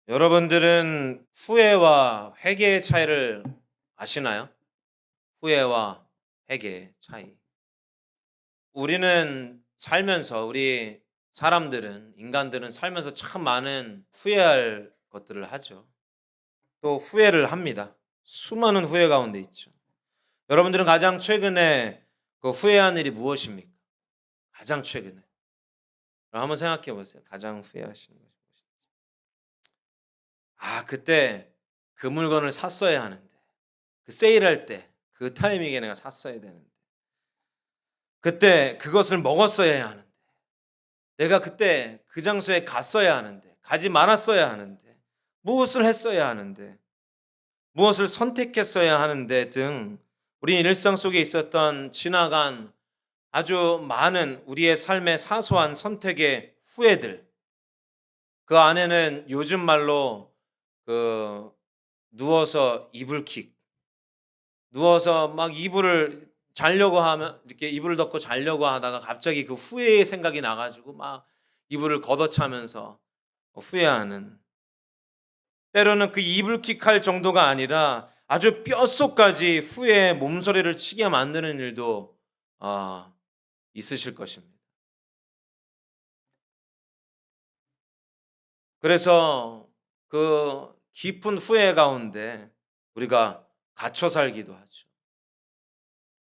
여러분들은 후회와 회개의 차이를 아시나요? 후회와 회개의 차이. 우리 사람들은, 인간들은 살면서 참 많은 후회할 것들을 하죠. 또 후회를 합니다. 수많은 후회 가운데 있죠. 여러분들은 가장 최근에 그 후회한 일이 무엇입니까? 가장 최근에. 한번 생각해 보세요. 가장 후회하시는 것이 무엇인지. 그때 그 물건을 샀어야 하는데. 그 세일할 때 그 타이밍에 내가 샀어야 되는데 그때 그것을 먹었어야 하는데 내가 그때 그 장소에 갔어야 하는데 가지 말았어야 하는데 무엇을 했어야 하는데 무엇을 선택했어야 하는데 등 우리 일상 속에 있었던 지나간 아주 많은 우리의 삶의 사소한 선택의 후회들 그 안에는 요즘 말로 그 누워서 이불킥 누워서 막 이불을 자려고 하면 이렇게 이불을 덮고 자려고 하다가 갑자기 그 후회의 생각이 나 가지고 막 이불을 걷어차면서 후회하는 때로는 그 이불킥할 정도가 아니라 아주 뼛속까지 후회의 몸서리를 치게 만드는 일도 아 있으실 것입니다. 그래서 그 깊은 후회 가운데 우리가 갇혀 살기도 하죠.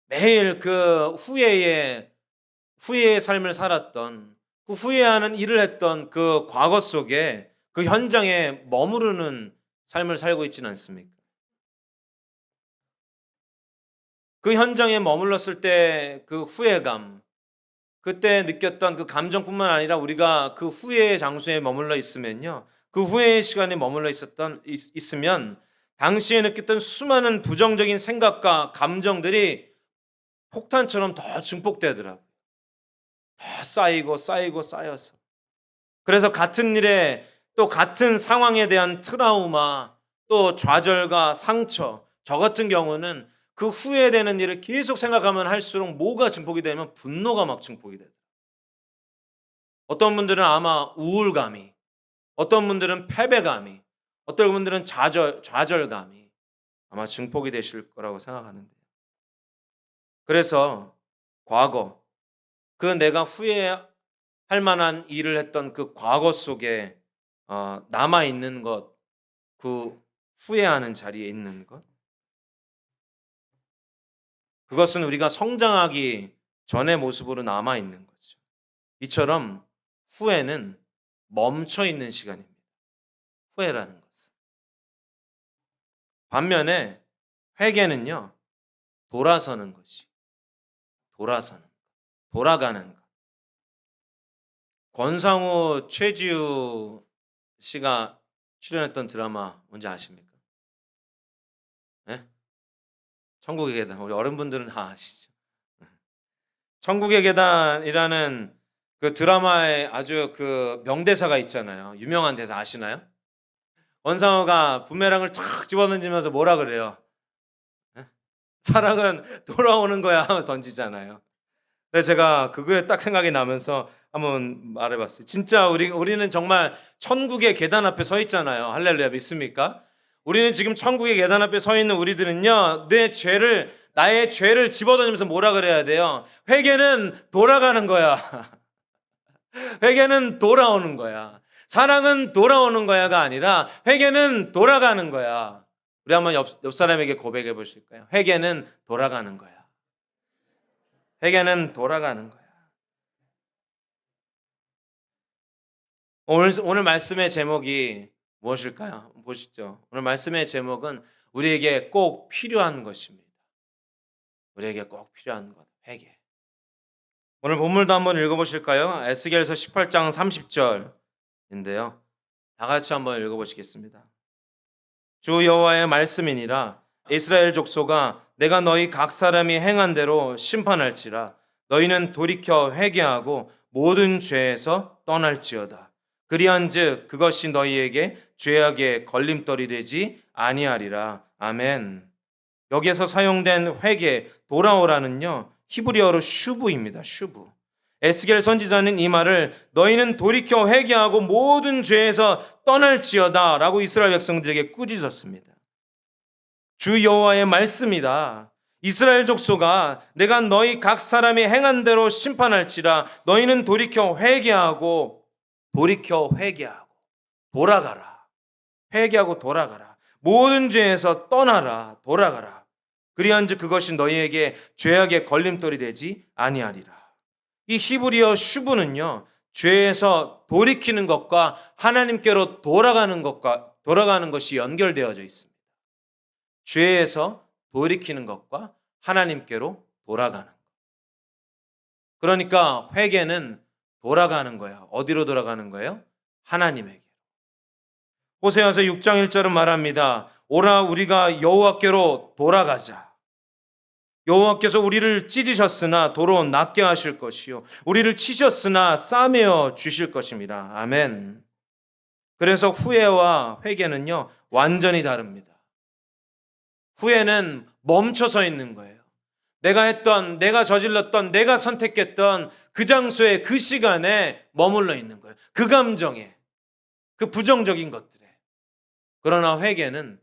매일 그 후회의 삶을 살았던 그 후회하는 일을 했던 그 과거 속에 그 현장에 머무르는 삶을 살고 있지는 않습니까? 그 현장에 머물렀을 때 그 후회감, 그때 느꼈던 그 감정뿐만 아니라 우리가 그 후회의 장소에 머물러 있으면요. 그 후회의 시간에 머물러 있으면 당시에 느꼈던 수많은 부정적인 생각과 감정들이 폭탄처럼 더 증폭되더라고요. 더 쌓이고 쌓여서. 그래서 같은 일에 또 같은 상황에 대한 트라우마, 또 좌절과 상처, 저 같은 경우는 그 후회되는 일을 계속 생각하면 할수록 뭐가 증폭이 되면 분노가 막 증폭이 돼요. 어떤 분들은 아마 우울감이, 어떤 분들은 패배감이, 어떤 분들은 좌절감이 아마 증폭이 되실 거라고 생각하는데요. 그래서 과거, 그 내가 후회할 만한 일을 했던 그 과거 속에 남아 있는 것, 그 후회하는 자리에 있는 것, 그것은 우리가 성장하기 전의 모습으로 남아 있는 거죠. 이처럼 후회는 멈춰 있는 시간입니다. 후회라는 것은. 반면에 회개는요, 돌아서는 것이, 돌아서는, 돌아가는 것. 권상우, 최지우 씨가 출연했던 드라마 뭔지 아십니까? 예? 천국의 계단. 우리 어른분들은 다 아시죠? 예. 천국의 계단이라는 그 드라마에 아주 그 명대사가 있잖아요. 유명한 대사 아시나요? 원상우가 부메랑을 탁 집어던지면서 뭐라 그래요? 예? "사랑은 돌아오는 거야." 하면서 던지잖아요. 그래서 제가 그거에 딱 생각이 나면서 한번 말해 봤어요. 진짜 우리는 정말 천국의 계단 앞에 서 있잖아요. 할렐루야 믿습니까? 우리는 지금 천국의 계단 앞에 서 있는 우리들은요. 나의 죄를 집어던지면서 뭐라 그래야 돼요? "회개는 돌아가는 거야." "회개는 돌아오는 거야." "사랑은 돌아오는 거야."가 아니라 "회개는 돌아가는 거야." 우리 한번 옆 사람에게 고백해 보실까요? "회개는 돌아가는 거야. 회개는 돌아가는 거야." 오늘 말씀의 제목이 무엇일까요? 보시죠. 오늘 말씀의 제목은 우리에게 꼭 필요한 것입니다. 우리에게 꼭 필요한 것, 회개. 오늘 본문도 한번 읽어보실까요? 에스겔서 18장 30절인데요. 다 같이 한번 읽어보시겠습니다. 주 여호와의 말씀이니라. 이스라엘 족속아, 내가 너희 각 사람이 행한 대로 심판할지라. 너희는 돌이켜 회개하고 모든 죄에서 떠날지어다. 그리한즉 그것이 너희에게 죄악의 걸림돌이 되지 아니하리라. 아멘. 여기에서 사용된 회개, 돌아오라는요, 히브리어로 슈브입니다. 슈브. 에스겔 선지자는 이 말을 너희는 돌이켜 회개하고 모든 죄에서 떠날지어다 라고 이스라엘 백성들에게 꾸짖었습니다. 주 여호와의 말씀이다. 이스라엘 족속아, 내가 너희 각 사람이 행한 대로 심판할지라. 너희는 돌이켜 회개하고 돌아가라. 회개하고 돌아가라. 모든 죄에서 떠나라. 돌아가라. 그리한즉 그것이 너희에게 죄악의 걸림돌이 되지 아니하리라. 이 히브리어 슈브는요, 죄에서 돌이키는 것과 하나님께로 돌아가는 것이 연결되어져 있습니다. 죄에서 돌이키는 것과 하나님께로 돌아가는 것. 그러니까 회개는 돌아가는 거야. 어디로 돌아가는 거예요? 하나님에게. 호세아서 6장 1절은 말합니다. 오라 우리가 여호와께로 돌아가자. 여호와께서 우리를 찢으셨으나 도로 낫게 하실 것이요 우리를 치셨으나 싸매어 주실 것입니다. 아멘. 그래서 후회와 회개는요, 완전히 다릅니다. 후회는 멈춰서 있는 거예요. 내가 저질렀던, 내가 선택했던 그 장소에, 그 시간에 머물러 있는 거예요. 그 감정에, 그 부정적인 것들에. 그러나 회개는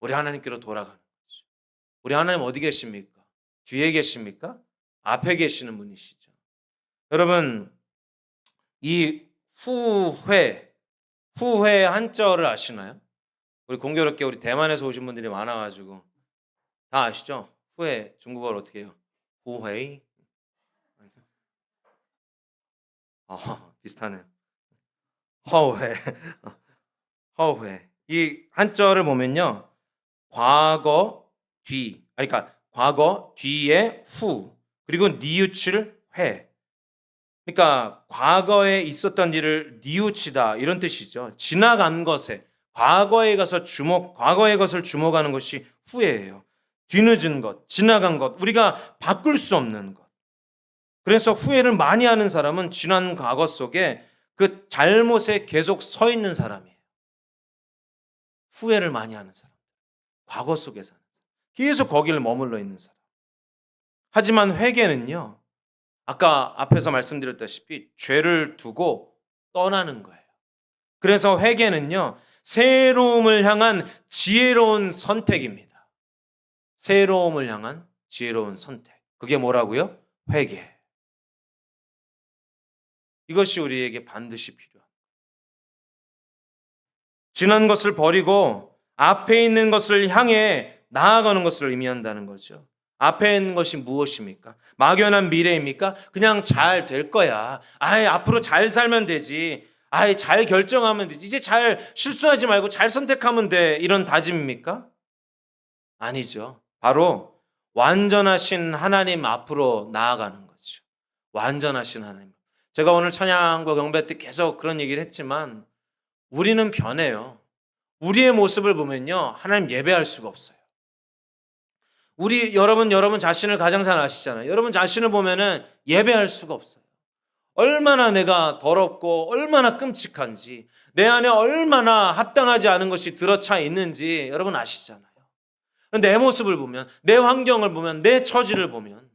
우리 하나님께로 돌아가는 거죠. 우리 하나님 어디 계십니까? 뒤에 계십니까? 앞에 계시는 분이시죠. 여러분, 이 후회 한자어를 아시나요? 우리 공교롭게 우리 대만에서 오신 분들이 많아가지고 다 아시죠? 후회 중국어로 어떻게 해요? 후회. 비슷하네요. 허회. 허회. 이 한자어를 보면요, 과거 뒤, 그러니까 과거 뒤에 후, 그리고 뉘우칠 회. 그러니까 과거에 있었던 일을 뉘우치다 이런 뜻이죠. 지나간 것에, 과거의 것을 주목하는 것이 후회예요. 뒤늦은 것, 지나간 것, 우리가 바꿀 수 없는 것. 그래서 후회를 많이 하는 사람은 지난 과거 속에 그 잘못에 계속 서 있는 사람이에요. 후회를 많이 하는 사람, 과거 속에 사는 사람, 계속 거기를 머물러 있는 사람. 하지만 회개는요, 아까 앞에서 말씀드렸다시피 죄를 두고 떠나는 거예요. 그래서 회개는요, 새로움을 향한 지혜로운 선택입니다. 새로움을 향한 지혜로운 선택. 그게 뭐라고요? 회개. 이것이 우리에게 반드시 필요합니다. 지난 것을 버리고 앞에 있는 것을 향해 나아가는 것을 의미한다는 거죠. 앞에 있는 것이 무엇입니까? 막연한 미래입니까? 그냥 잘 될 거야. 앞으로 잘 살면 되지. 잘 결정하면 되지. 이제 잘 실수하지 말고 잘 선택하면 돼. 이런 다짐입니까? 아니죠. 바로 완전하신 하나님 앞으로 나아가는 거죠. 완전하신 하나님. 제가 오늘 찬양과 경배 때 계속 그런 얘기를 했지만 우리는 변해요. 우리의 모습을 보면요, 하나님 예배할 수가 없어요. 여러분 자신을 가장 잘 아시잖아요. 여러분 자신을 보면은 예배할 수가 없어요. 얼마나 내가 더럽고 얼마나 끔찍한지, 내 안에 얼마나 합당하지 않은 것이 들어차 있는지 여러분 아시잖아요. 내 모습을 보면, 내 환경을 보면, 내 처지를 보면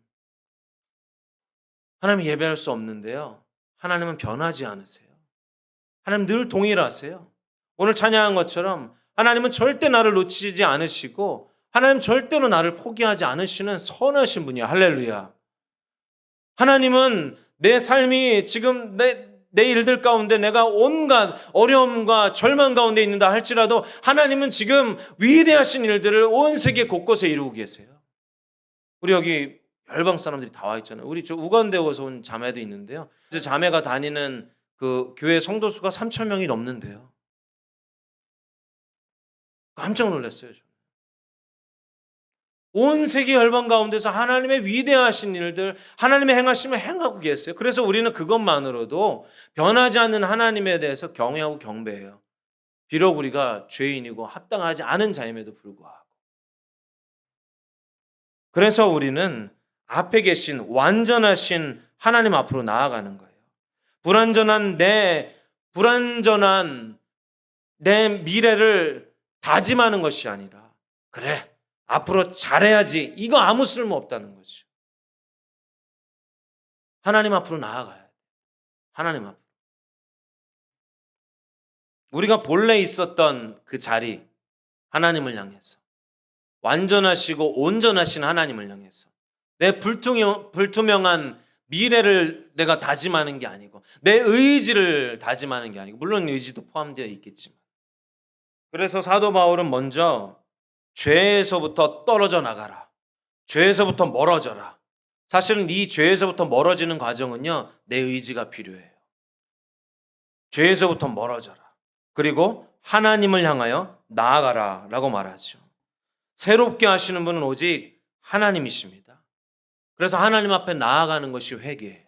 하나님 예배할 수 없는데요, 하나님은 변하지 않으세요. 하나님 늘 동일하세요. 오늘 찬양한 것처럼 하나님은 절대 나를 놓치지 않으시고 하나님 절대로 나를 포기하지 않으시는 선하신 분이야. 할렐루야. 하나님은 내 삶이 지금 내 일들 가운데 내가 온갖 어려움과 절망 가운데 있는다 할지라도 하나님은 지금 위대하신 일들을 온 세계 곳곳에 이루고 계세요. 우리 여기 열방 사람들이 다 와 있잖아요. 우리 저 우간다에서 온 자매도 있는데요. 자매가 다니는 그 교회 성도 수가 3,000명이 넘는데요. 깜짝 놀랐어요. 온 세계 열방 가운데서 하나님의 위대하신 일들, 하나님의 행하심을 행하고 계세요. 그래서 우리는 그것만으로도 변하지 않는 하나님에 대해서 경외하고 경배해요. 비록 우리가 죄인이고 합당하지 않은 자임에도 불구하고. 그래서 우리는 앞에 계신 완전하신 하나님 앞으로 나아가는 거예요. 불완전한 내 미래를 다짐하는 것이 아니라, 그래, 앞으로 잘해야지. 이거 아무 쓸모 없다는 거죠. 하나님 앞으로 나아가야 돼. 하나님 앞으로. 우리가 본래 있었던 그 자리, 하나님을 향해서. 완전하시고 온전하신 하나님을 향해서. 내 불투명한 미래를 내가 다짐하는 게 아니고, 내 의지를 다짐하는 게 아니고, 물론 의지도 포함되어 있겠지만. 그래서 사도 바울은 먼저 죄에서부터 떨어져 나가라. 죄에서부터 멀어져라. 사실은 이 죄에서부터 멀어지는 과정은요, 내 의지가 필요해요. 죄에서부터 멀어져라. 그리고 하나님을 향하여 나아가라 라고 말하죠. 새롭게 하시는 분은 오직 하나님이십니다. 그래서 하나님 앞에 나아가는 것이 회개예요.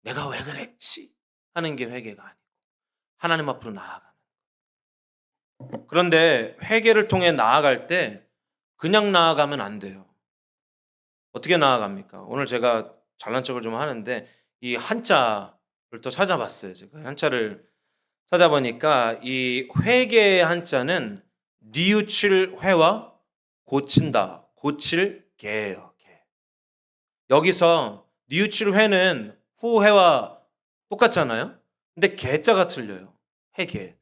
내가 왜 그랬지? 하는 게 회개가 아니고 하나님 앞으로 나아가는. 그런데 회개를 통해 나아갈 때 그냥 나아가면 안 돼요. 어떻게 나아갑니까? 오늘 제가 잘난 척을 좀 하는데 이 한자를 또 찾아봤어요. 제가 한자를 찾아보니까 이 회개의 한자는 뉘우칠 회와 고친다, 고칠 개예요. 개. 여기서 뉘우칠 회는 후회와 똑같잖아요. 근데 개자가 틀려요. 회개.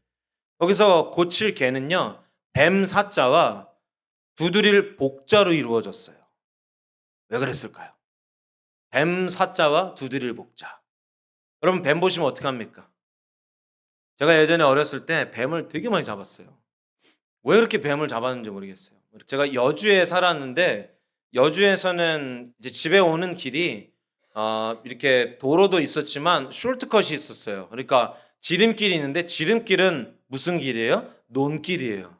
여기서 고칠 개는요, 뱀 사자와 두드릴 복자로 이루어졌어요. 왜 그랬을까요? 뱀 사자와 두드릴 복자. 여러분 뱀 보시면 어떡합니까? 제가 예전에 어렸을 때 뱀을 되게 많이 잡았어요. 왜 그렇게 뱀을 잡았는지 모르겠어요. 제가 여주에 살았는데 여주에서는 이제 집에 오는 길이 이렇게 도로도 있었지만 숄트컷이 있었어요. 그러니까 지름길이 있는데 지름길은 무슨 길이에요? 논길이에요.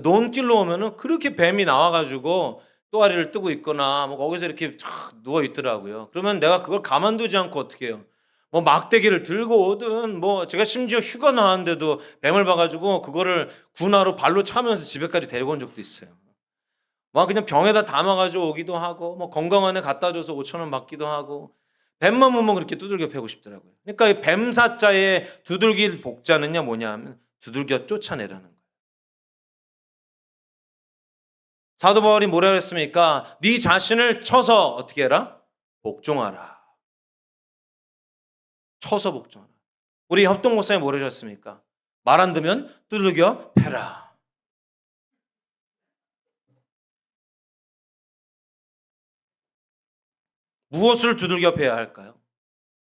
논길로 오면은 그렇게 뱀이 나와가지고 또아리를 뜨고 있거나 뭐 거기서 이렇게 누워 있더라고요. 그러면 내가 그걸 가만두지 않고 어떻게 해요? 뭐 막대기를 들고 오든 뭐 제가 심지어 휴가 나왔는데도 뱀을 봐가지고 그거를 군화로 발로 차면서 집에까지 데리고 온 적도 있어요. 막 그냥 병에다 담아가지고 오기도 하고 뭐 건강원에 갖다 줘서 5,000원 받기도 하고 뱀만 보면 그렇게 두들겨 패고 싶더라고요. 그러니까 이 뱀사자의 두들길 복자는요 뭐냐 하면 두들겨 쫓아내라는 거예요. 사도 바울이 뭐라 그랬습니까? 네 자신을 쳐서 어떻게 해라? 복종하라. 쳐서 복종하라. 우리 협동 목사님 뭐라 하셨습니까? 말 안 듣면 두들겨 패라. 무엇을 두들겨 패야 할까요?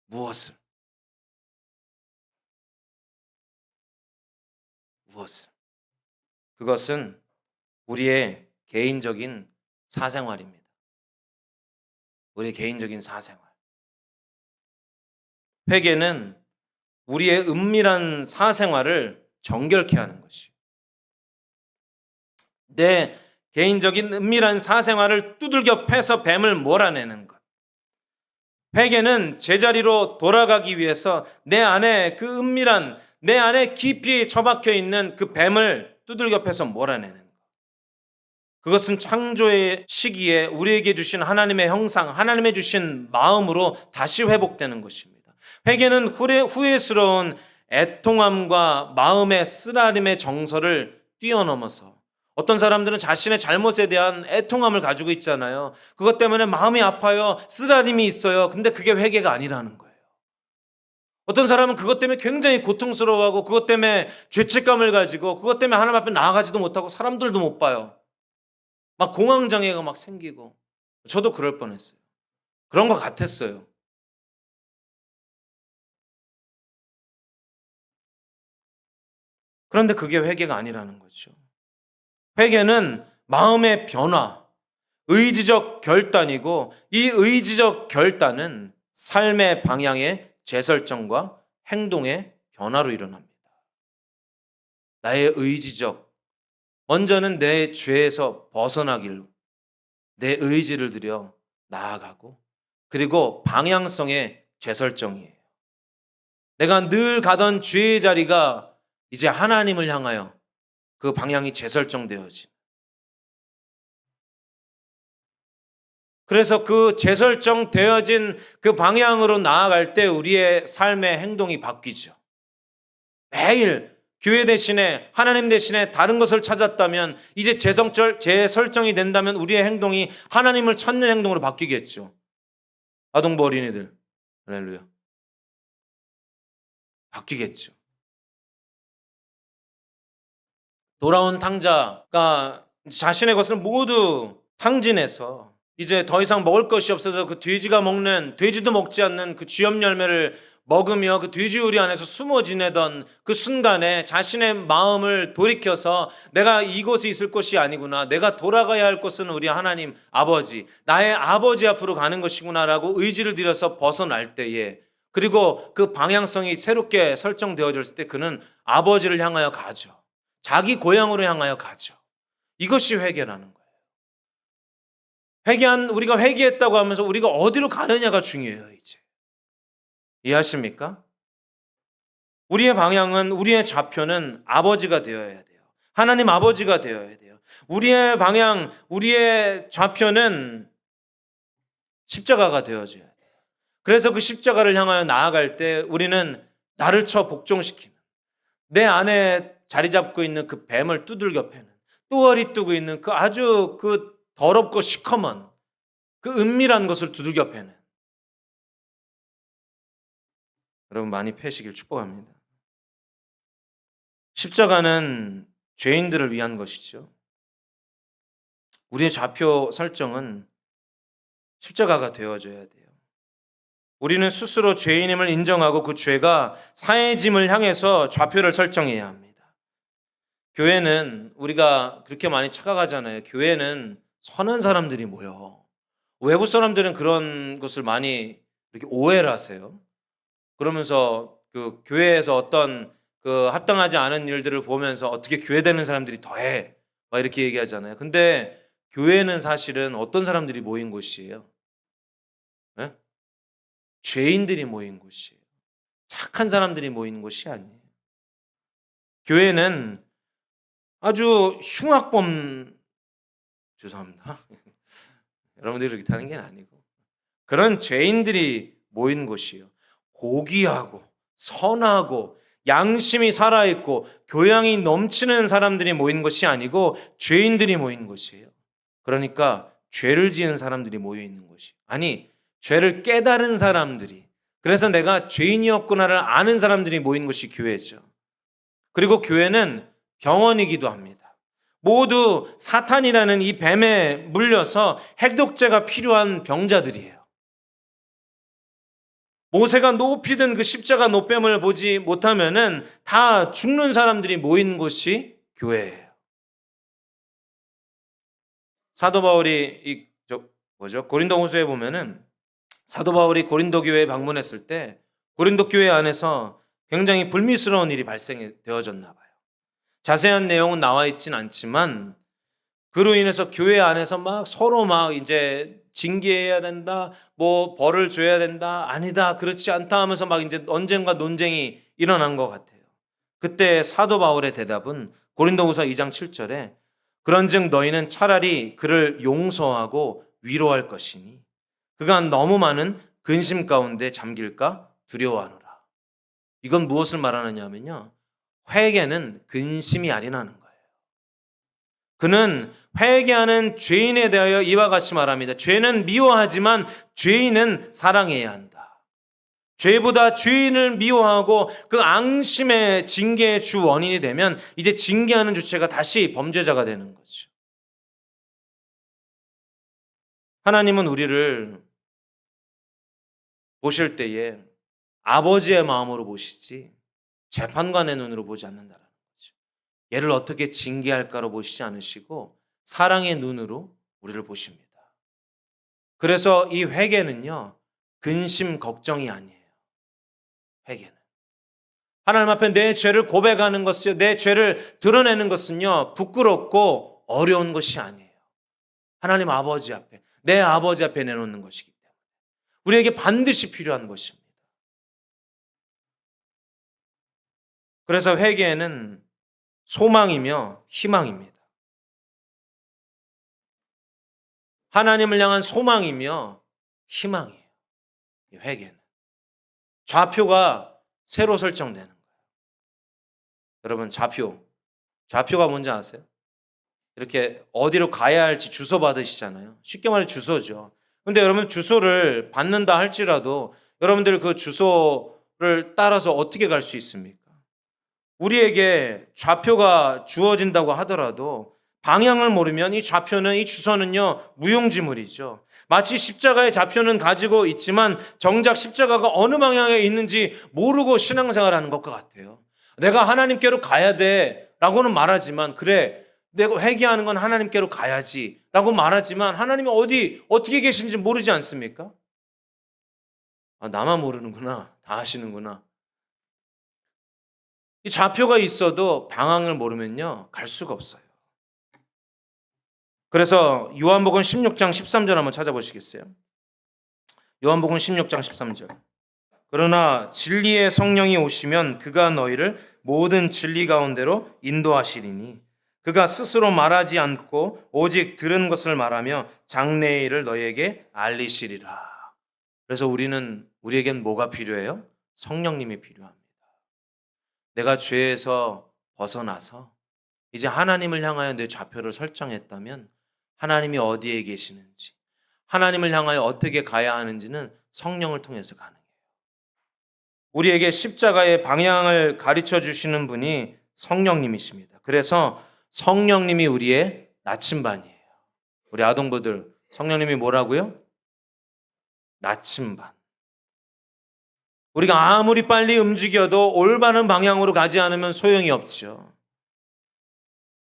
무엇을? 무엇을? 그것은 우리의 개인적인 사생활입니다. 우리의 개인적인 사생활. 회개는 우리의 은밀한 사생활을 정결케 하는 것이. 내 개인적인 은밀한 사생활을 두들겨 패서 뱀을 몰아내는 것. 회개는 제자리로 돌아가기 위해서 내 안에 그 은밀한, 내 안에 깊이 처박혀 있는 그 뱀을 두들겨 패서 몰아내는 것. 그것은 창조의 시기에 우리에게 주신 하나님의 형상, 하나님의 주신 마음으로 다시 회복되는 것입니다. 회개는 후회스러운 애통함과 마음의 쓰라림의 정서를 뛰어넘어서 어떤 사람들은 자신의 잘못에 대한 애통함을 가지고 있잖아요. 그것 때문에 마음이 아파요. 쓰라림이 있어요. 근데 그게 회개가 아니라는 거예요. 어떤 사람은 그것 때문에 굉장히 고통스러워하고 그것 때문에 죄책감을 가지고 그것 때문에 하나님 앞에 나아가지도 못하고 사람들도 못 봐요. 막 공황장애가 막 생기고. 저도 그럴 뻔했어요. 그런 것 같았어요. 그런데 그게 회개가 아니라는 거죠. 회개는 마음의 변화, 의지적 결단이고 이 의지적 결단은 삶의 방향의 재설정과 행동의 변화로 일어납니다. 나의 의지적, 먼저는 내 죄에서 벗어나기로 내 의지를 들여 나아가고 그리고 방향성의 재설정이에요. 내가 늘 가던 죄의 자리가 이제 하나님을 향하여 그 방향이 재설정되어진. 그래서 그 재설정되어진 그 방향으로 나아갈 때 우리의 삶의 행동이 바뀌죠. 매일 교회 대신에 하나님 대신에 다른 것을 찾았다면 이제 재설정이 된다면 우리의 행동이 하나님을 찾는 행동으로 바뀌겠죠. 아동부 어린이들. 할렐루야. 바뀌겠죠. 돌아온 탕자가 자신의 것을 모두 탕진해서 이제 더 이상 먹을 것이 없어서 그 돼지가 먹는, 돼지도 먹지 않는 그 쥐염 열매를 먹으며 그 돼지 우리 안에서 숨어 지내던 그 순간에 자신의 마음을 돌이켜서 내가 이곳에 있을 것이 아니구나, 내가 돌아가야 할 곳은 우리 하나님 아버지, 나의 아버지 앞으로 가는 것이구나라고 의지를 들여서 벗어날 때에, 그리고 그 방향성이 새롭게 설정되어졌을 때 그는 아버지를 향하여 가죠. 자기 고향으로 향하여 가죠. 이것이 회개라는 거예요. 우리가 회개했다고 하면서 우리가 어디로 가느냐가 중요해요, 이제. 이해하십니까? 우리의 방향은, 우리의 좌표는 아버지가 되어야 돼요. 하나님 아버지가 되어야 돼요. 우리의 방향, 우리의 좌표는 십자가가 되어져야 돼요. 그래서 그 십자가를 향하여 나아갈 때 우리는 나를 쳐 복종시키는, 내 안에 자리 잡고 있는 그 뱀을 두들겨 패는, 뚜어리 뜨고 있는 그 아주 그 더럽고 시커먼 그 은밀한 것을 두들겨 패는, 여러분 많이 패시길 축복합니다. 십자가는 죄인들을 위한 것이죠. 우리의 좌표 설정은 십자가가 되어줘야 돼요. 우리는 스스로 죄인임을 인정하고 그 죄가 사해짐을 향해서 좌표를 설정해야 합니다. 교회는 우리가 그렇게 많이 착각하잖아요. 교회는 선한 사람들이 모여. 외국 사람들은 그런 것을 많이 이렇게 오해를 하세요. 그러면서 그 교회에서 어떤 그 합당하지 않은 일들을 보면서 어떻게 교회 되는 사람들이 더해, 막 이렇게 얘기하잖아요. 근데 교회는 사실은 어떤 사람들이 모인 곳이에요? 네? 죄인들이 모인 곳이에요. 착한 사람들이 모인 곳이 아니에요. 교회는 아주 흉악범, 죄송합니다. 여러분들이 그렇게 하는 게 아니고 그런 죄인들이 모인 곳이에요. 고귀하고 선하고 양심이 살아있고 교양이 넘치는 사람들이 모인 것이 아니고 죄인들이 모인 곳이에요. 그러니까 죄를 지은 사람들이 모여 있는 곳이, 아니 죄를 깨달은 사람들이, 그래서 내가 죄인이었구나를 아는 사람들이 모인 곳이 교회죠. 그리고 교회는 병원이기도 합니다. 모두 사탄이라는 이 뱀에 물려서 해독제가 필요한 병자들이에요. 모세가 높이 든 그 십자가 노뱀을 보지 못하면은 다 죽는 사람들이 모인 곳이 교회예요. 사도 바울이 고린도후서에 보면은 사도 바울이 고린도 교회에 방문했을 때 고린도 교회 안에서 굉장히 불미스러운 일이 발생되어졌나 봐요. 자세한 내용은 나와 있진 않지만 그로 인해서 교회 안에서 막 서로 막 이제 징계해야 된다, 뭐 벌을 줘야 된다, 아니다, 그렇지 않다 하면서 막 이제 언쟁과 논쟁이 일어난 것 같아요. 그때 사도 바울의 대답은 고린도후서 2장 7절에 그런즉 너희는 차라리 그를 용서하고 위로할 것이니 그가 너무 많은 근심 가운데 잠길까 두려워하노라. 이건 무엇을 말하느냐면요, 회개는 근심이 아니라는 거예요. 그는 회개하는 죄인에 대하여 이와 같이 말합니다. 죄는 미워하지만 죄인은 사랑해야 한다. 죄보다 죄인을 미워하고 그 앙심의 징계의 주 원인이 되면 이제 징계하는 주체가 다시 범죄자가 되는 거죠. 하나님은 우리를 보실 때에 아버지의 마음으로 보시지 재판관의 눈으로 보지 않는다라는 거죠. 얘를 어떻게 징계할까로 보시지 않으시고 사랑의 눈으로 우리를 보십니다. 그래서 이 회개는요, 근심 걱정이 아니에요. 회개는 하나님 앞에 내 죄를 고백하는 것이요, 내 죄를 드러내는 것은요, 부끄럽고 어려운 것이 아니에요. 하나님 아버지 앞에, 내 아버지 앞에 내놓는 것이기 때문에 우리에게 반드시 필요한 것입니다. 그래서 회개는 소망이며 희망입니다. 하나님을 향한 소망이며 희망이에요. 이 회개는 좌표가 새로 설정되는 거예요. 여러분 좌표가 뭔지 아세요? 이렇게 어디로 가야 할지 주소 받으시잖아요. 쉽게 말해 주소죠. 근데 여러분 주소를 받는다 할지라도 여러분들 그 주소를 따라서 어떻게 갈 수 있습니까? 우리에게 좌표가 주어진다고 하더라도 방향을 모르면 이 좌표는 이 주소는요 무용지물이죠. 마치 십자가의 좌표는 가지고 있지만 정작 십자가가 어느 방향에 있는지 모르고 신앙생활하는 것과 같아요. 내가 하나님께로 가야 돼라고는 말하지만 그래 내가 회개하는 건 하나님께로 가야지라고 말하지만 하나님이 어떻게 계신지 모르지 않습니까? 아, 나만 모르는구나. 다 아시는구나. 이 좌표가 있어도 방향을 모르면요 갈 수가 없어요. 그래서 요한복음 16장 13절 한번 찾아보시겠어요? 요한복음 16장 13절. 그러나 진리의 성령이 오시면 그가 너희를 모든 진리 가운데로 인도하시리니 그가 스스로 말하지 않고 오직 들은 것을 말하며 장래의 일을 너희에게 알리시리라. 그래서 우리에겐 뭐가 필요해요? 성령님이 필요합니다. 내가 죄에서 벗어나서 이제 하나님을 향하여 내 좌표를 설정했다면 하나님이 어디에 계시는지, 하나님을 향하여 어떻게 가야 하는지는 성령을 통해서 가능해요. 우리에게 십자가의 방향을 가르쳐 주시는 분이 성령님이십니다. 그래서 성령님이 우리의 나침반이에요. 우리 아동부들, 성령님이 뭐라고요? 나침반. 우리가 아무리 빨리 움직여도 올바른 방향으로 가지 않으면 소용이 없죠.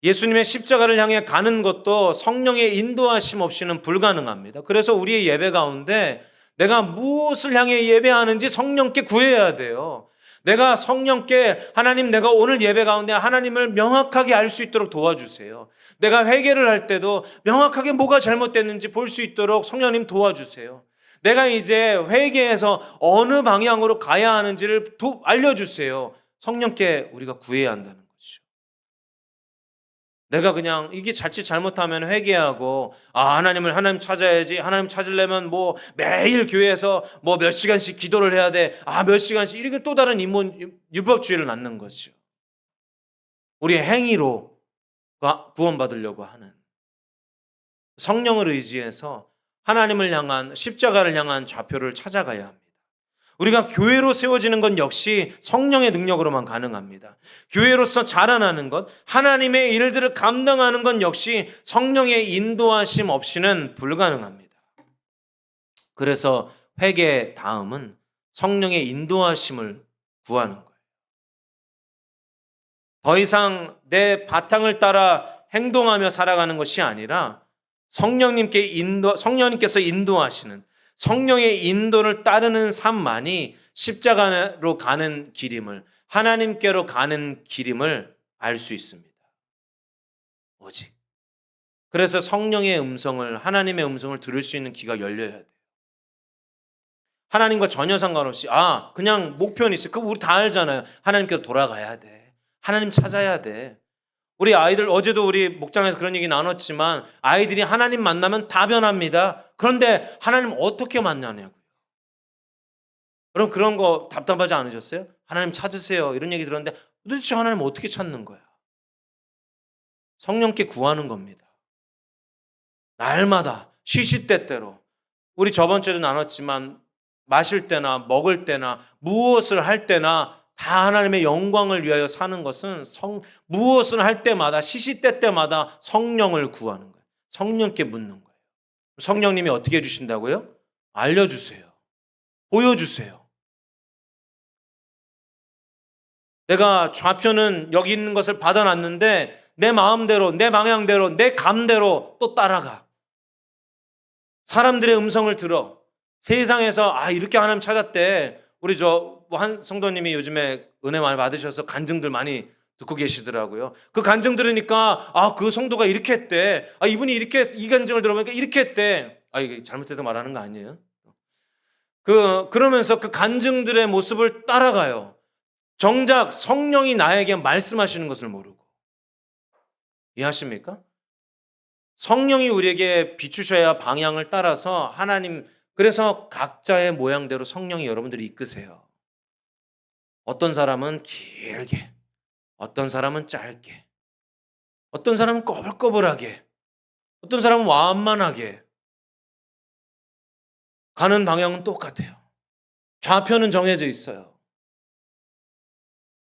예수님의 십자가를 향해 가는 것도 성령의 인도하심 없이는 불가능합니다. 그래서 우리의 예배 가운데 내가 무엇을 향해 예배하는지 성령께 구해야 돼요. 내가 성령께 하나님 내가 오늘 예배 가운데 하나님을 명확하게 알 수 있도록 도와주세요. 내가 회개를 할 때도 명확하게 뭐가 잘못됐는지 볼 수 있도록 성령님 도와주세요. 내가 이제 회개해서 어느 방향으로 가야 하는지를 알려주세요. 성령께 우리가 구해야 한다는 거죠. 내가 그냥 이게 자칫 잘못하면 회개하고 하나님 찾아야지. 하나님 찾으려면 뭐 매일 교회에서 뭐 몇 시간씩 기도를 해야 돼. 몇 시간씩 이렇게 또 다른 율법주의를 낳는 거죠. 우리의 행위로 구원받으려고 하는 성령을 의지해서 하나님을 향한 십자가를 향한 좌표를 찾아가야 합니다. 우리가 교회로 세워지는 건 역시 성령의 능력으로만 가능합니다. 교회로서 자라나는 것, 하나님의 일들을 감당하는 건 역시 성령의 인도하심 없이는 불가능합니다. 그래서 회개 다음은 성령의 인도하심을 구하는 거예요. 더 이상 내 바탕을 따라 행동하며 살아가는 것이 아니라 성령님께서 인도하시는 성령의 인도를 따르는 삶만이 십자가로 가는 길임을, 하나님께로 가는 길임을 알 수 있습니다. 오직. 그래서 성령의 음성을, 하나님의 음성을 들을 수 있는 귀가 열려야 돼요. 하나님과 전혀 상관없이 그냥 목표는 있어요. 그거 우리 다 알잖아요. 하나님께로 돌아가야 돼. 하나님 찾아야 돼. 우리 아이들 어제도 우리 목장에서 그런 얘기 나눴지만 아이들이 하나님 만나면 다 변합니다. 그런데 하나님 어떻게 만나냐고요. 그럼 그런 거 답답하지 않으셨어요? 하나님 찾으세요. 이런 얘기 들었는데 도대체 하나님 어떻게 찾는 거야? 성령께 구하는 겁니다. 날마다 시시때때로. 우리 저번 주에도 나눴지만 마실 때나 먹을 때나 무엇을 할 때나 다 하나님의 영광을 위하여 사는 것은 무엇을 할 때마다 시시때때마다 성령을 구하는 거예요. 성령께 묻는 거예요. 성령님이 어떻게 해주신다고요? 알려주세요. 보여주세요. 내가 좌표는 여기 있는 것을 받아놨는데 내 마음대로, 내 방향대로, 내 감대로 또 따라가. 사람들의 음성을 들어. 세상에서 이렇게 하나님 찾았대. 우리 한 성도님이 요즘에 은혜 많이 받으셔서 간증들 많이 듣고 계시더라고요. 그 간증 들으니까 그 성도가 이렇게 했대. 이분이 이렇게 이 간증을 들어보니까 이렇게 했대. 이게 잘못해서 말하는 거 아니에요? 그러면서 그 간증들의 모습을 따라가요. 정작 성령이 나에게 말씀하시는 것을 모르고. 이해하십니까? 성령이 우리에게 비추셔야 방향을 따라서 하나님, 그래서 각자의 모양대로 성령이 여러분들이 이끄세요. 어떤 사람은 길게, 어떤 사람은 짧게, 어떤 사람은 꼬불꼬불하게, 어떤 사람은 완만하게. 가는 방향은 똑같아요. 좌표는 정해져 있어요.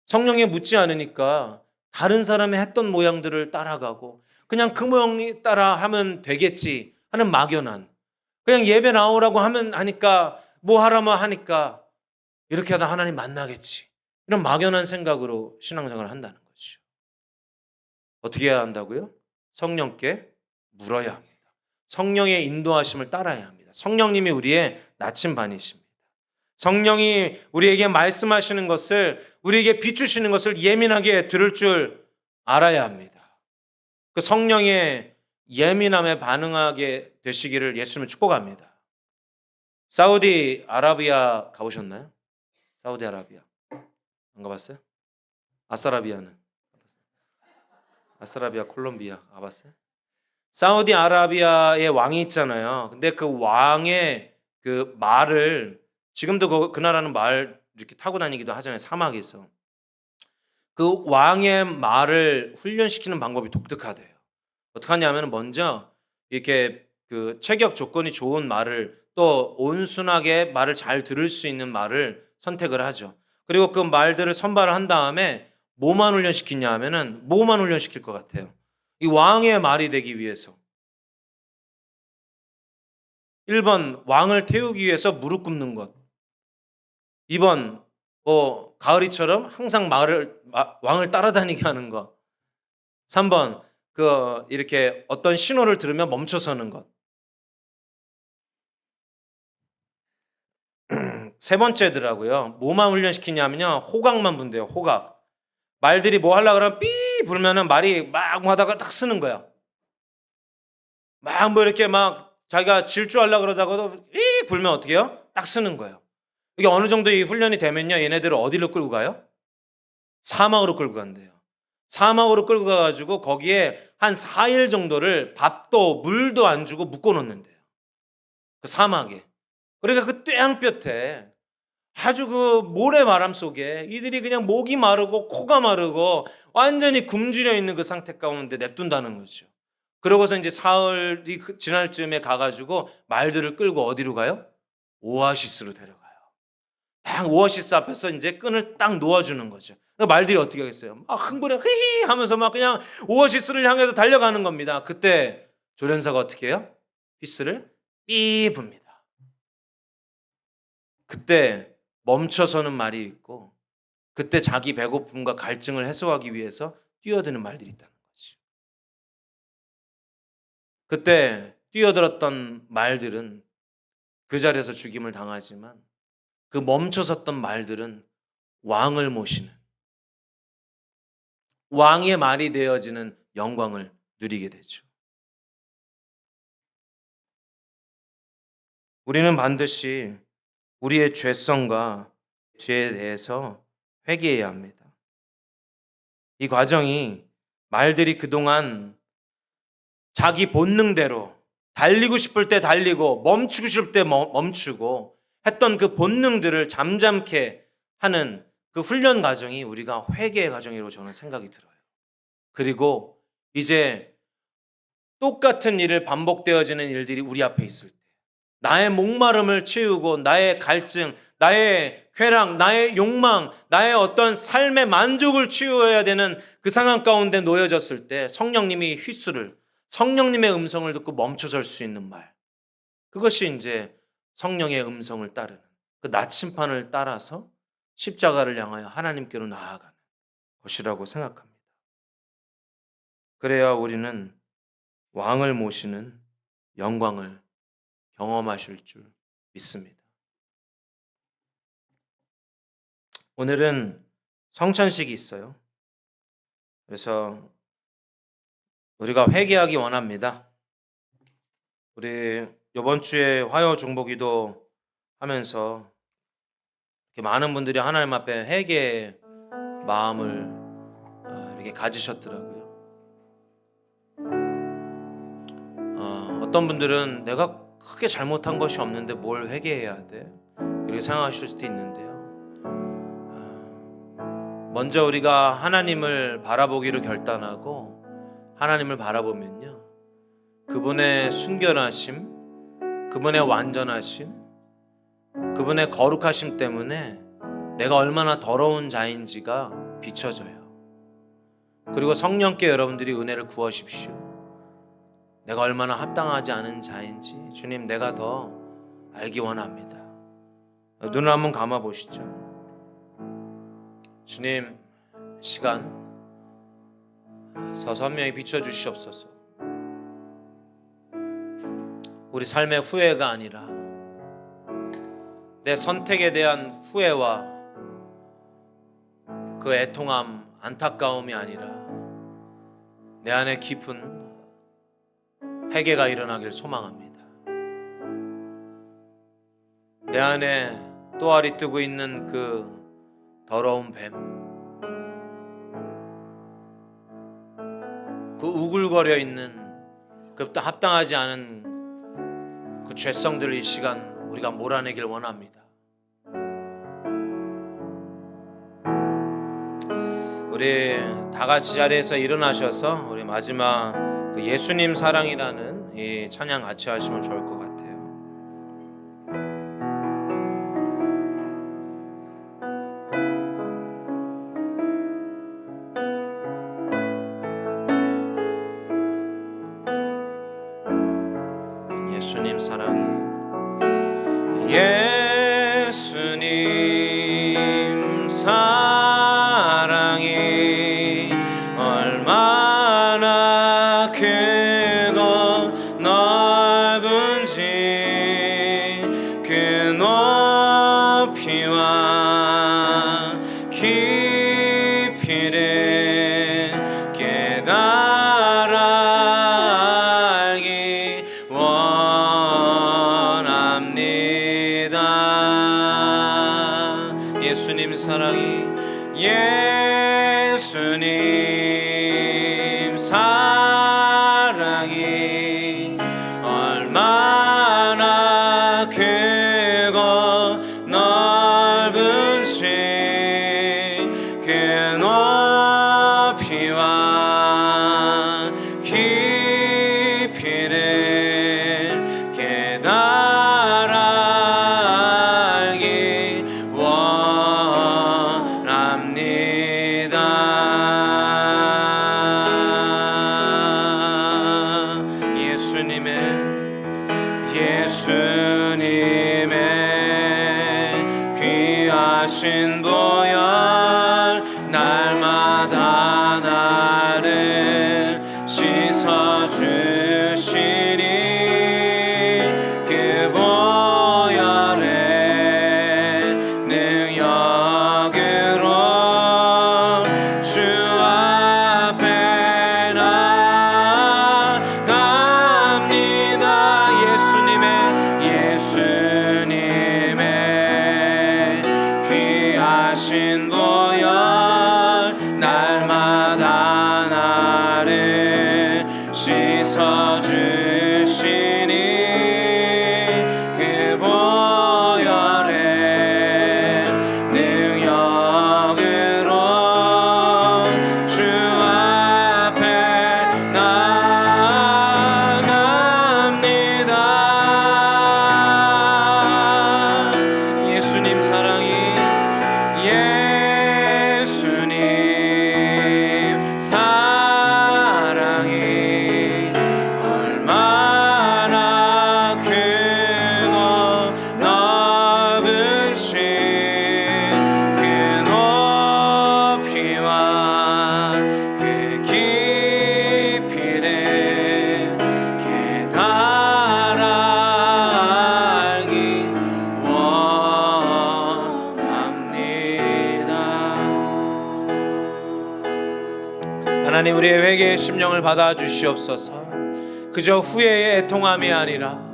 성령에 묻지 않으니까 다른 사람이 했던 모양들을 따라가고 그냥 그 모양이 따라 하면 되겠지 하는 막연한, 그냥 예배 나오라고 하면 하니까 뭐 하라면 하니까 이렇게 하다 하나님 만나겠지, 이런 막연한 생각으로 신앙생활을 한다는 거죠. 어떻게 해야 한다고요? 성령께 물어야 합니다. 성령의 인도하심을 따라야 합니다. 성령님이 우리의 나침반이십니다. 성령이 우리에게 말씀하시는 것을, 우리에게 비추시는 것을 예민하게 들을 줄 알아야 합니다. 그 성령의 예민함에 반응하게 되시기를 예수님을 축복합니다. 사우디아라비아 가보셨나요? 사우디아라비아 안 가봤어요? 아싸라비아는? 아싸라비아, 콜롬비아 가봤어요? 사우디아라비아의 왕이 있잖아요. 근데 그 왕의 그 말을 지금도 그 나라는 말 이렇게 타고 다니기도 하잖아요. 사막에서. 그 왕의 말을 훈련시키는 방법이 독특하대요. 어떻게 하냐면 먼저 이렇게 그 체격 조건이 좋은 말을, 또 온순하게 말을 잘 들을 수 있는 말을 선택을 하죠. 그리고 그 말들을 선발을 한 다음에 뭐만 훈련시키냐 하면은 뭐만 훈련시킬 것 같아요. 이 왕의 말이 되기 위해서. 1번 왕을 태우기 위해서 무릎 꿇는 것. 2번 뭐 가을이처럼 항상 왕을 따라다니게 하는 것. 3번 그 이렇게 어떤 신호를 들으면 멈춰서는 것. 세 번째더라고요. 뭐만 훈련시키냐면요, 호각만 분대요. 호각. 말들이 뭐 하려고 그러면 삐 불면은 말이 막 하다가 딱 쓰는 거야. 막 뭐 이렇게 막 자기가 질주하려고 그러다가도 삐 불면 어떻게 해요? 딱 쓰는 거예요. 이게 어느 정도 이 훈련이 되면요, 얘네들을 어디로 끌고 가요? 사막으로 끌고 간대요. 사막으로 끌고 가가지고 거기에 한 4일 정도를 밥도 물도 안 주고 묶어 놓는데요. 그 사막에. 그러니까 그 떼양볕에 아주 그 모래바람 속에 이들이 그냥 목이 마르고 코가 마르고 완전히 굶주려 있는 그 상태 가운데 냅둔다는 거죠. 그러고서 이제 사흘이 지날 쯤에 가가지고 말들을 끌고 어디로 가요? 오아시스로 데려가요. 딱 오아시스 앞에서 이제 끈을 딱 놓아주는 거죠. 말들이 어떻게 하겠어요? 막 흥분해 히히 하면서 막 그냥 오아시스를 향해서 달려가는 겁니다. 그때 조련사가 어떻게 해요? 피스를 삐 붑니다. 그때 멈춰서는 말이 있고, 그때 자기 배고픔과 갈증을 해소하기 위해서 뛰어드는 말들이 있다는 거지. 그때 뛰어들었던 말들은 그 자리에서 죽임을 당하지만, 그 멈춰섰던 말들은 왕을 모시는, 왕의 말이 되어지는 영광을 누리게 되죠. 우리는 반드시 우리의 죄성과 죄에 대해서 회개해야 합니다. 이 과정이 말들이 그동안 자기 본능대로 달리고 싶을 때 달리고 멈추고 싶을 때 멈추고 했던 그 본능들을 잠잠케 하는 그 훈련 과정이 우리가 회개의 과정이라고 저는 생각이 들어요. 그리고 이제 똑같은 일을 반복되어지는 일들이 우리 앞에 있을 때 나의 목마름을 채우고 나의 갈증, 나의 쾌락, 나의 욕망, 나의 어떤 삶의 만족을 채워야 되는 그 상황 가운데 놓여졌을 때 성령님이 휘수를, 성령님의 음성을 듣고 멈춰설 수 있는 말, 그것이 이제 성령의 음성을 따르는 그 나침판을 따라서 십자가를 향하여 하나님께로 나아가는 것이라고 생각합니다. 그래야 우리는 왕을 모시는 영광을 경험하실 줄 믿습니다. 오늘은 성찬식이 있어요. 그래서 우리가 회개하기 원합니다. 우리 이번 주에 화요 중보기도 하면서 이렇게 많은 분들이 하나님 앞에 회개의 마음을 이렇게 가지셨더라고요. 어떤 분들은 내가 크게 잘못한 것이 없는데 뭘 회개해야 돼? 이렇게 생각하실 수도 있는데요. 먼저 우리가 하나님을 바라보기로 결단하고 하나님을 바라보면요, 그분의 순결하심, 그분의 완전하심, 그분의 거룩하심 때문에 내가 얼마나 더러운 자인지가 비춰져요. 그리고 성령께 여러분들이 은혜를 구하십시오. 내가 얼마나 합당하지 않은 자인지 주님 내가 더 알기 원합니다. 눈을 한번 감아 보시죠. 주님, 시간 선명히 비춰주시옵소서. 우리 삶의 후회가 아니라 내 선택에 대한 후회와 그 애통함, 안타까움이 아니라 내 안에 깊은 회개가 일어나길 소망합니다. 내 안에 또아리 뜨고 있는 그 더러운 뱀, 그 우글거려 있는 그 합당하지 않은 그 죄성들을 이 시간 우리가 몰아내길 원합니다. 우리 다 같이 자리에서 일어나셔서 우리 마지막 그 예수님 사랑이라는 이 찬양 같이 하시면 좋을 것 같아요. 예수님 사랑이 예수님 사랑이 얼마나 크고 넓은지 그 높이와 깊이를 깨달아 알기 원합니다. 예수님 사랑이 예수님 사랑이 얼마나 크고 넓은지 그 높이와 깊이를 깨달아 알기 원합니다. 예수님의 귀하신 보혈 날마다 나를 씻어주시니 그 보혈의 능력으로 주 앞에 나갑니다. 예수님의 귀하신 보혈 날마다 나를 씻어주시니 그 보혈의 능력으로 주 앞에 나갑니다. 예수님 사랑이 예수님 사랑이 얼마나 크고 넓은지 그 높이와 그 깊이를 깨달아 알기 원합니다. 하나님, 우리의 회개의 심령을 받아주시옵소서. 그저 후회의 애통함이 아니라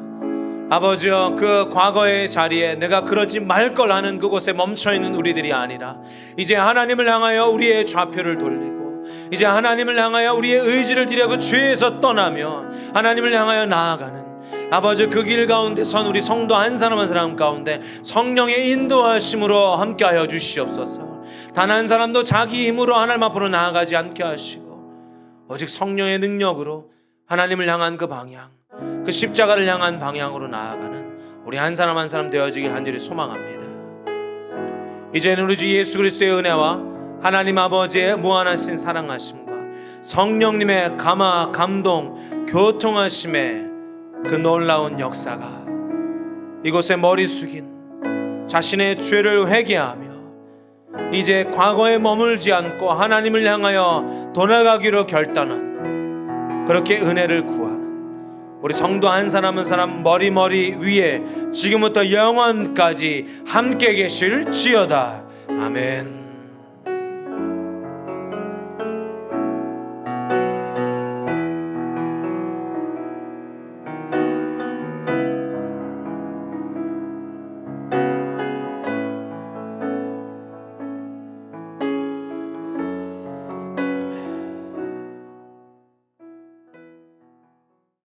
아버지여, 그 과거의 자리에 내가 그러지 말 걸 하는 그곳에 멈춰있는 우리들이 아니라 이제 하나님을 향하여 우리의 좌표를 돌리고 이제 하나님을 향하여 우리의 의지를 들여 그 죄에서 떠나며 하나님을 향하여 나아가는 아버지, 그 길 가운데 선 우리 성도 한 사람 한 사람 가운데 성령의 인도하심으로 함께하여 주시옵소서. 단 한 사람도 자기 힘으로 하나님 앞으로 나아가지 않게 하시고 오직 성령의 능력으로 하나님을 향한 그 방향, 그 십자가를 향한 방향으로 나아가는 우리 한 사람 한 사람 되어지기 간절히 소망합니다. 이제는 우리 주 예수 그리스도의 은혜와 하나님 아버지의 무한하신 사랑하심과 성령님의 감화 감동 교통하심의 그 놀라운 역사가 이곳에 머리 숙인 자신의 죄를 회개하며 이제 과거에 머물지 않고 하나님을 향하여 돌아가기로 결단한 그렇게 은혜를 구하는 우리 성도 한 사람 한 사람 머리 위에 지금부터 영원까지 함께 계실지어다. 아멘.